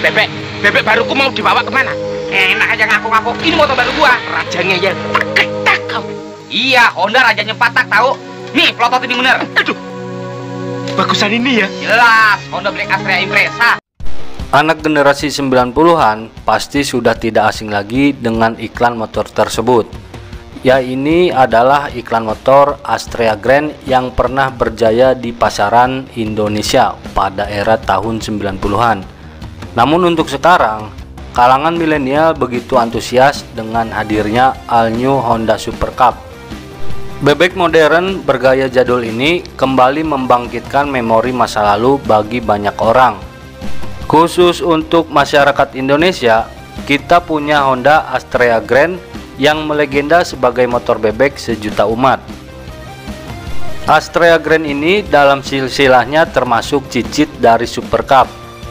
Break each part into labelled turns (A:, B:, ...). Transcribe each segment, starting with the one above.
A: Bebek, bebek baruku mau dibawa kemana? Enak aja ngaku-ngaku, ini motor baru gua. Rajanya ya, tak kamu. Iya, Honda rajanya patak tahu. Nih, pelotot ini bener. Aduh, bagusan ini ya. Jelas, Honda Black Astrea Impreza.
B: Anak generasi 90-an pasti sudah tidak asing lagi dengan iklan motor tersebut. Ya, ini adalah iklan motor Astrea Grand yang pernah berjaya di pasaran Indonesia pada era tahun 90-an. Namun untuk sekarang, kalangan milenial begitu antusias dengan hadirnya All New Honda Super Cup. Bebek modern bergaya jadul ini kembali membangkitkan memori masa lalu bagi banyak orang. Khusus untuk masyarakat Indonesia, kita punya Honda Astrea Grand yang melegenda sebagai motor bebek sejuta umat. Astrea Grand ini dalam silsilahnya termasuk cicit dari Super Cup.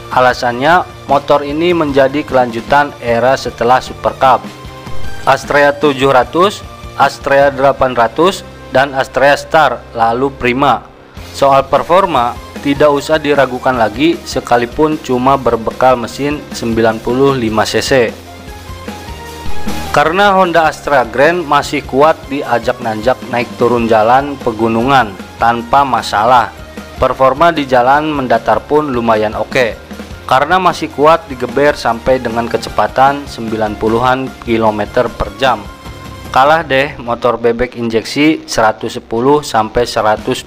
B: Alasannya, motor ini menjadi kelanjutan era setelah Super Cup. Astrea 700, Astrea 800, dan Astrea Star lalu prima. Soal performa, tidak usah diragukan lagi sekalipun cuma berbekal mesin 95 cc. Karena Honda Astrea Grand masih kuat diajak nanjak naik turun jalan pegunungan tanpa masalah. Performa di jalan mendatar pun lumayan oke. Karena masih kuat digeber sampai dengan kecepatan 90-an km per jam. Kalah deh motor bebek injeksi 110 sampai 125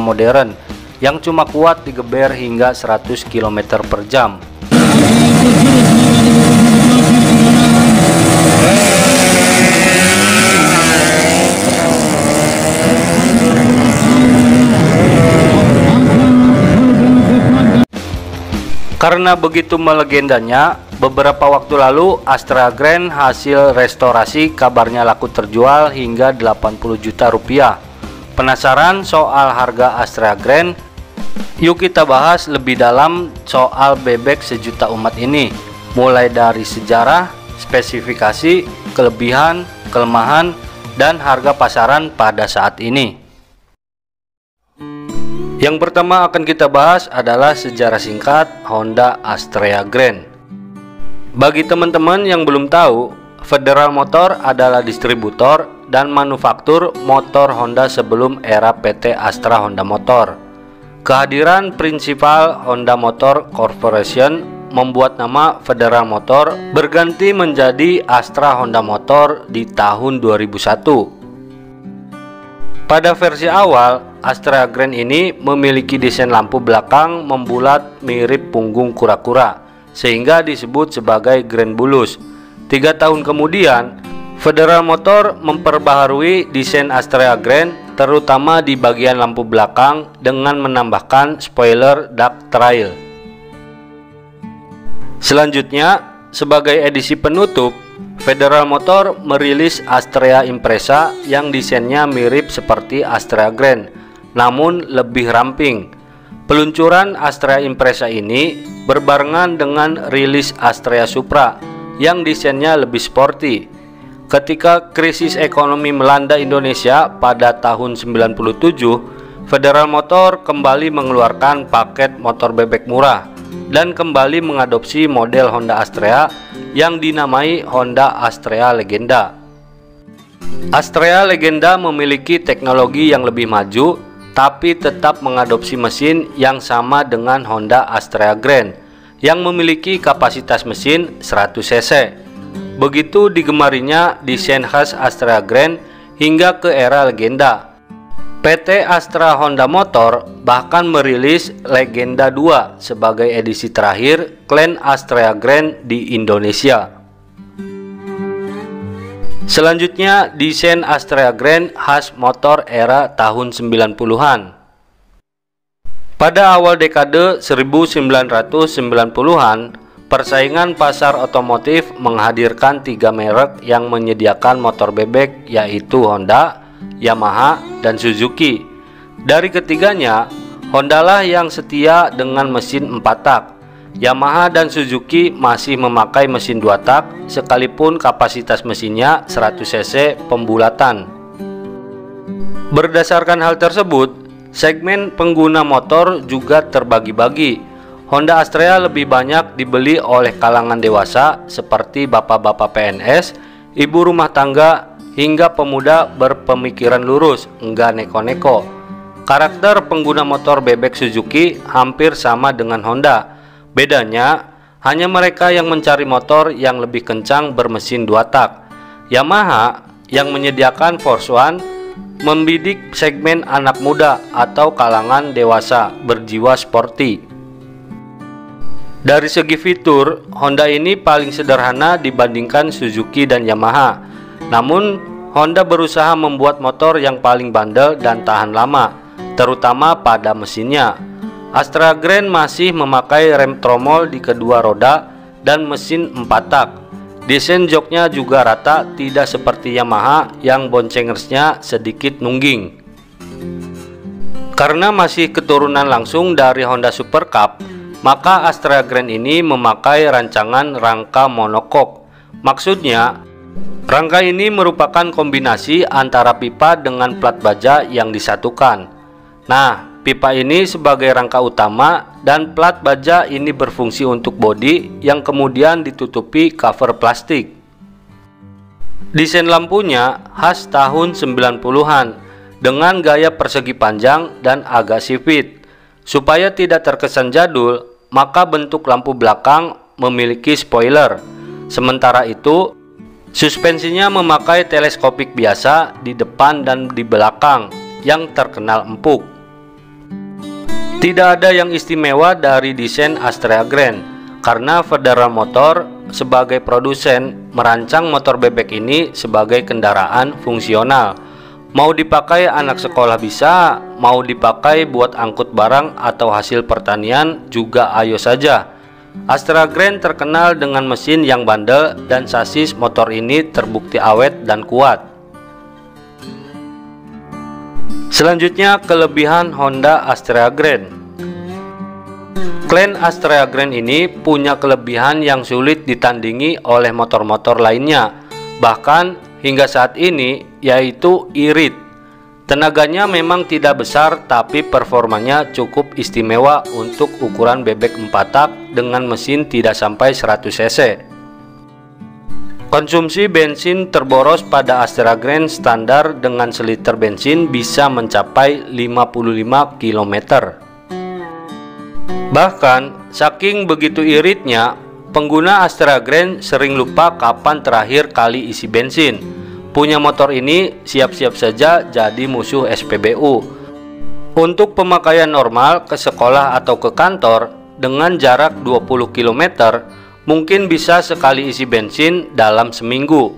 B: modern yang cuma kuat digeber hingga 100 km per jam. Karena begitu melegendanya, beberapa waktu lalu Astrea Grand hasil restorasi kabarnya laku terjual hingga 80 juta rupiah. Penasaran soal harga Astrea Grand? Yuk kita bahas lebih dalam soal bebek sejuta umat ini, mulai dari sejarah, spesifikasi, kelebihan, kelemahan, dan harga pasaran pada saat ini. Yang pertama akan kita bahas adalah sejarah singkat Honda Astrea Grand. Bagi teman-teman yang belum tahu, Federal Motor adalah distributor dan manufaktur motor Honda sebelum era PT Astra Honda Motor. Kehadiran prinsipal Honda Motor Corporation membuat nama Federal Motor berganti menjadi Astra Honda Motor di tahun 2001. Pada versi awal, Astrea Grand ini memiliki desain lampu belakang membulat mirip punggung kura-kura, sehingga disebut sebagai Grand Bulus. 3 tahun kemudian, Federal Motor memperbaharui desain Astrea Grand, terutama di bagian lampu belakang dengan menambahkan spoiler dark trail. Selanjutnya, sebagai edisi penutup, Federal Motor merilis Astrea Impreza yang desainnya mirip seperti Astrea Grand, namun lebih ramping. Peluncuran Astrea Impreza ini berbarengan dengan rilis Astrea Supra yang desainnya lebih sporty. Ketika krisis ekonomi melanda Indonesia pada tahun 97, Federal Motor kembali mengeluarkan paket motor bebek murah dan kembali mengadopsi model Honda Astrea yang dinamai Honda Astrea Legenda. Astrea Legenda memiliki teknologi yang lebih maju, tapi tetap mengadopsi mesin yang sama dengan Honda Astrea Grand yang memiliki kapasitas mesin 100 cc. Begitu digemarinya desain khas Astrea Grand hingga ke era Legenda. PT Astra Honda Motor bahkan merilis Legenda 2 sebagai edisi terakhir klan Astrea Grand di Indonesia. Selanjutnya, desain Astrea Grand khas motor era tahun 90-an. Pada awal dekade 1990-an, persaingan pasar otomotif menghadirkan 3 merek yang menyediakan motor bebek, yaitu Honda, Yamaha, dan Suzuki. Dari ketiganya, Honda lah yang setia dengan mesin 4 tak. Yamaha dan Suzuki masih memakai mesin 2 tak, sekalipun kapasitas mesinnya 100 cc pembulatan. Berdasarkan hal tersebut, segmen pengguna motor juga terbagi-bagi. Honda Astrea lebih banyak dibeli oleh kalangan dewasa seperti bapak-bapak PNS, ibu rumah tangga, hingga pemuda berpemikiran lurus, enggak neko-neko. Karakter pengguna motor bebek Suzuki hampir sama dengan Honda. Bedanya, hanya mereka yang mencari motor yang lebih kencang bermesin 2 tak. Yamaha yang menyediakan Force One membidik segmen anak muda atau kalangan dewasa berjiwa sporty. Dari segi fitur, Honda ini paling sederhana dibandingkan Suzuki dan Yamaha. Namun, Honda berusaha membuat motor yang paling bandel dan tahan lama, terutama pada mesinnya. Astra Grand masih memakai rem tromol di kedua roda dan mesin 4 tak. Desain joknya juga rata, tidak seperti Yamaha yang boncengersnya sedikit nungging. Karena masih keturunan langsung dari Honda Super Cup, maka Astra Grand ini memakai rancangan rangka monokok. Maksudnya, rangka ini merupakan kombinasi antara pipa dengan plat baja yang disatukan. Nah, pipa ini sebagai rangka utama dan plat baja ini berfungsi untuk bodi yang kemudian ditutupi cover plastik. Desain lampunya khas tahun 90-an dengan gaya persegi panjang dan agak sipit. Supaya tidak terkesan jadul, maka bentuk lampu belakang memiliki spoiler. Sementara itu, suspensinya memakai teleskopik biasa di depan dan di belakang yang terkenal empuk. Tidak ada yang istimewa dari desain Astra Grand, karena Federal Motor sebagai produsen merancang motor bebek ini sebagai kendaraan fungsional. Mau dipakai anak sekolah bisa, mau dipakai buat angkut barang atau hasil pertanian juga ayo saja. Astra Grand terkenal dengan mesin yang bandel dan sasis motor ini terbukti awet dan kuat. Selanjutnya, kelebihan Honda Astra Grand. Klan Astra Grand ini punya kelebihan yang sulit ditandingi oleh motor-motor lainnya, bahkan hingga saat ini, yaitu irit. Tenaganya memang tidak besar, tapi performanya cukup istimewa untuk ukuran bebek 4 tak dengan mesin tidak sampai 100 cc. Konsumsi bensin terboros pada Astra Grand standar dengan seliter bensin bisa mencapai 55 km. Bahkan, saking begitu iritnya, pengguna Astra Grand sering lupa kapan terakhir kali isi bensin. Punya motor ini siap-siap saja jadi musuh SPBU. Untuk pemakaian normal ke sekolah atau ke kantor dengan jarak 20 km, mungkin bisa sekali isi bensin dalam seminggu.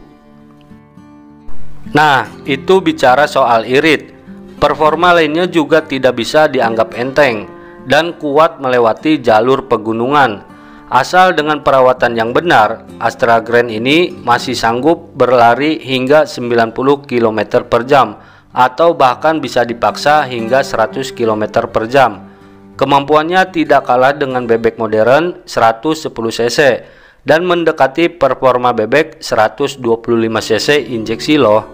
B: Nah, itu bicara soal irit. Performa lainnya juga tidak bisa dianggap enteng dan kuat melewati jalur pegunungan. Asal dengan perawatan yang benar, Astra Grand ini masih sanggup berlari hingga 90 km per jam atau bahkan bisa dipaksa hingga 100 km per jam. Kemampuannya tidak kalah dengan bebek modern 110 cc dan mendekati performa bebek 125 cc injeksi loh.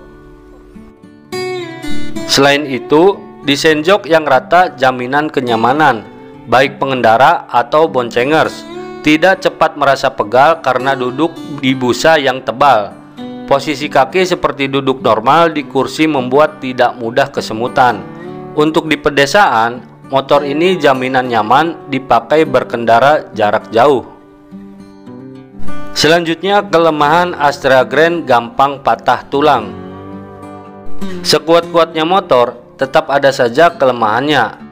B: Selain itu, desain jok yang rata jaminan kenyamanan, baik pengendara atau boncengers. Tidak cepat merasa pegal karena duduk di busa yang tebal. Posisi kaki seperti duduk normal di kursi membuat tidak mudah kesemutan. Untuk di pedesaan, motor ini jaminan nyaman dipakai berkendara jarak jauh. Selanjutnya, kelemahan Astra Grand gampang patah tulang. Sekuat-kuatnya motor, tetap ada saja kelemahannya.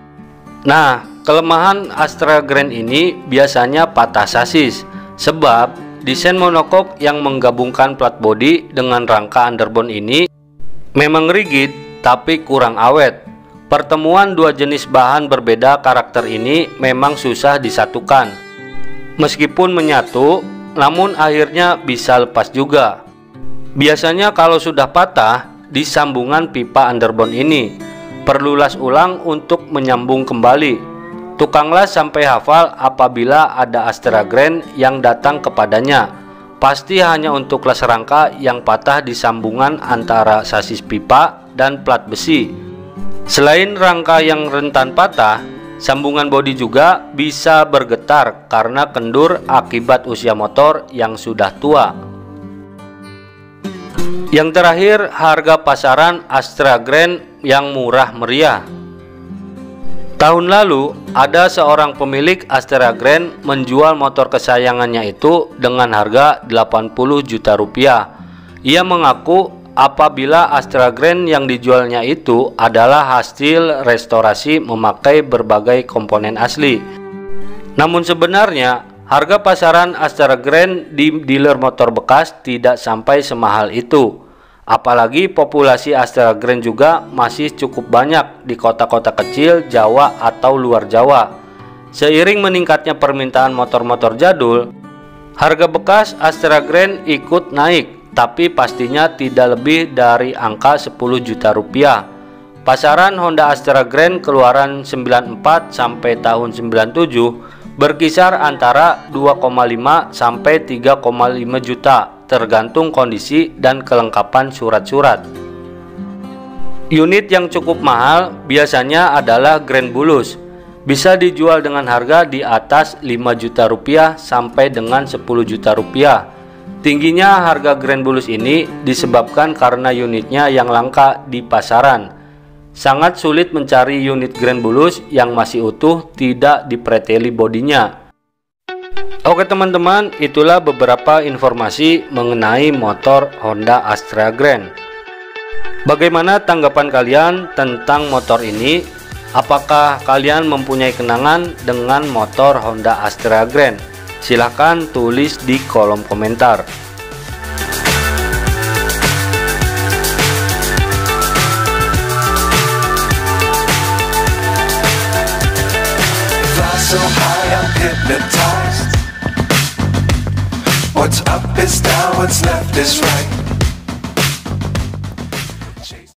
B: Nah, kelemahan Astra Grand ini biasanya patah sasis, sebab desain monokok yang menggabungkan plat bodi dengan rangka underbone ini memang rigid tapi kurang awet. Pertemuan dua jenis bahan berbeda karakter ini memang susah disatukan. Meskipun menyatu, namun akhirnya bisa lepas juga. Biasanya kalau sudah patah di sambungan pipa underbone ini, perlu las ulang untuk menyambung kembali. Tukang las sampai hafal apabila ada Astra Grand yang datang kepadanya. Pasti hanya untuk las rangka yang patah di sambungan antara sasis pipa dan plat besi. Selain rangka yang rentan patah, Sambungan bodi juga bisa bergetar karena kendur akibat usia motor yang sudah tua. Yang terakhir, harga pasaran Astra Grand yang murah meriah. Tahun lalu, ada seorang pemilik Astra Grand menjual motor kesayangannya itu dengan harga 80 juta rupiah. Ia mengaku apabila Astra Grand yang dijualnya itu adalah hasil restorasi memakai berbagai komponen asli. Namun sebenarnya, harga pasaran Astra Grand di dealer motor bekas tidak sampai semahal itu. Apalagi populasi Astra Grand juga masih cukup banyak di kota-kota kecil Jawa atau luar Jawa. Seiring meningkatnya permintaan motor-motor jadul, harga bekas Astra Grand ikut naik, tapi pastinya tidak lebih dari angka 10 juta rupiah. Pasaran Honda Astra Grand keluaran 94 sampai tahun 97 berkisar antara 2,5 sampai 3,5 juta. Tergantung kondisi dan kelengkapan surat-surat. Unit yang cukup mahal biasanya adalah Grand Bulus. Bisa dijual dengan harga di atas 5 juta rupiah sampai dengan 10 juta rupiah. Tingginya harga Grand Bulus ini disebabkan karena unitnya yang langka di pasaran. Sangat sulit mencari unit Grand Bulus yang masih utuh tidak dipreteli bodinya. Oke teman-teman, itulah beberapa informasi mengenai motor Honda Astra Grand. Bagaimana tanggapan kalian tentang motor ini? Apakah kalian mempunyai kenangan dengan motor Honda Astra Grand? Silahkan tulis di kolom komentar.
C: What's up is down, what's left is right.